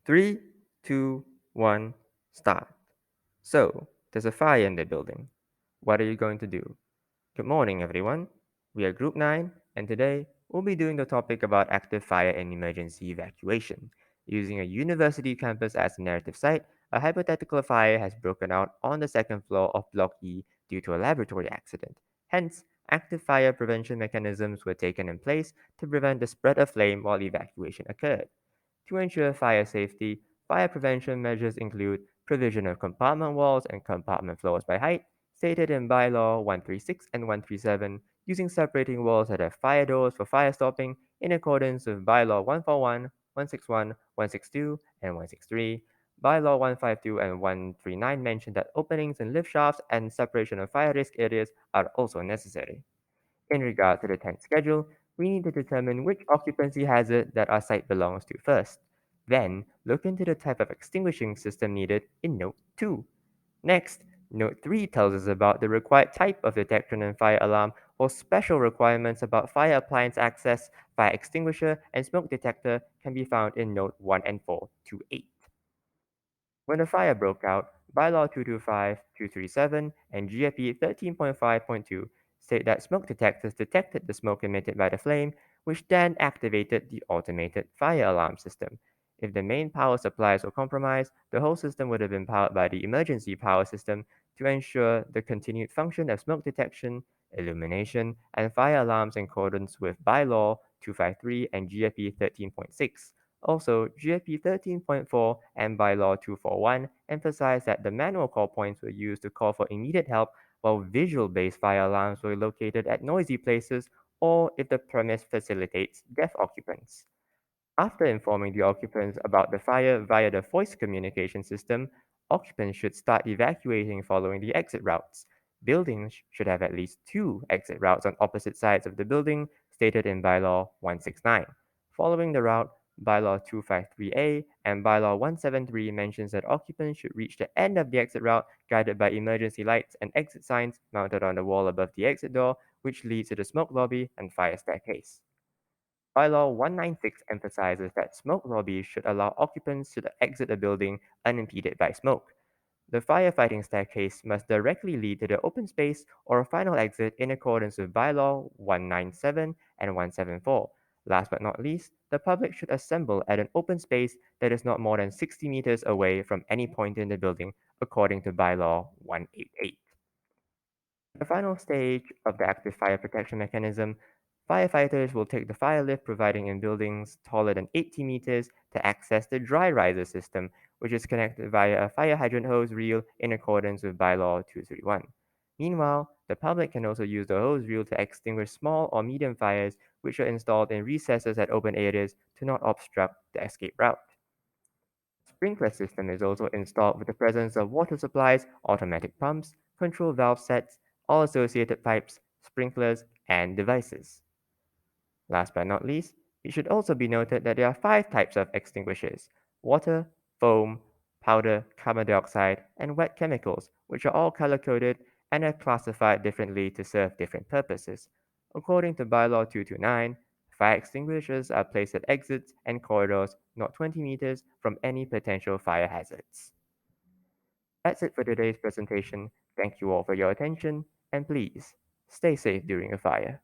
Three, two, one, start. So, there's a fire in the building. What are you going to do? Good morning, everyone. We are Group 9, and today we'll be doing the topic about active fire and emergency evacuation. Using a university campus as a narrative site, a hypothetical fire has broken out on the second floor of Block E due to a laboratory accident. Hence, active fire prevention mechanisms were taken in place to prevent the spread of flame while evacuation occurred. To ensure fire safety, fire prevention measures include provision of compartment walls and compartment floors by height, stated in Bylaw 136 and 137, using separating walls that have fire doors for fire stopping in accordance with Bylaw 141, 161, 162, and 163. Bylaw 152 and 139 mention that openings in lift shafts and separation of fire risk areas are also necessary. In regard to the tent schedule, we need to determine which occupancy hazard that our site belongs to first. Then, look into the type of extinguishing system needed in Note 2. Next, Note 3 tells us about the required type of detection and fire alarm, while special requirements about fire appliance access, fire extinguisher, and smoke detector can be found in Note 1 and 4 to 8. When a fire broke out, Bylaw 225, 237, and GFP 13.5.2 state that smoke detectors detected the smoke emitted by the flame, which then activated the automated fire alarm system. If the main power supplies were compromised, the whole system would have been powered by the emergency power system to ensure the continued function of smoke detection, illumination, and fire alarms in accordance with Bylaw 253 and GFP 13.6. Also, GFP 13.4 and Bylaw 241 emphasize that the manual call points were used to call for immediate help, while visual-based fire alarms were located at noisy places or if the premise facilitates deaf occupants. After informing the occupants about the fire via the voice communication system, occupants should start evacuating following the exit routes. Buildings should have at least two exit routes on opposite sides of the building, stated in Bylaw 169. Following the route, Bylaw 253A and Bylaw 173 mentions that occupants should reach the end of the exit route guided by emergency lights and exit signs mounted on the wall above the exit door, which leads to the smoke lobby and fire staircase. Bylaw 196 emphasizes that smoke lobbies should allow occupants to exit a building unimpeded by smoke. The firefighting staircase must directly lead to the open space or final exit in accordance with Bylaw 197 and 174. Last but not least, the public should assemble at an open space that is not more than 60 meters away from any point in the building, according to Bylaw 188. The final stage of the active fire protection mechanism, firefighters will take the fire lift providing in buildings taller than 80 meters to access the dry riser system, which is connected via a fire hydrant hose reel in accordance with Bylaw 231. Meanwhile, the public can also use the hose reel to extinguish small or medium fires which are installed in recesses at open areas to not obstruct the escape route. Sprinkler system is also installed with the presence of water supplies, automatic pumps, control valve sets, all associated pipes, sprinklers, and devices. Last but not least, it should also be noted that there are five types of extinguishers: water, foam, powder, carbon dioxide, and wet chemicals, which are all color coded and are classified differently to serve different purposes. According to Bylaw 229, fire extinguishers are placed at exits and corridors not 20 meters from any potential fire hazards. That's it for today's presentation. Thank you all for your attention, and please stay safe during a fire.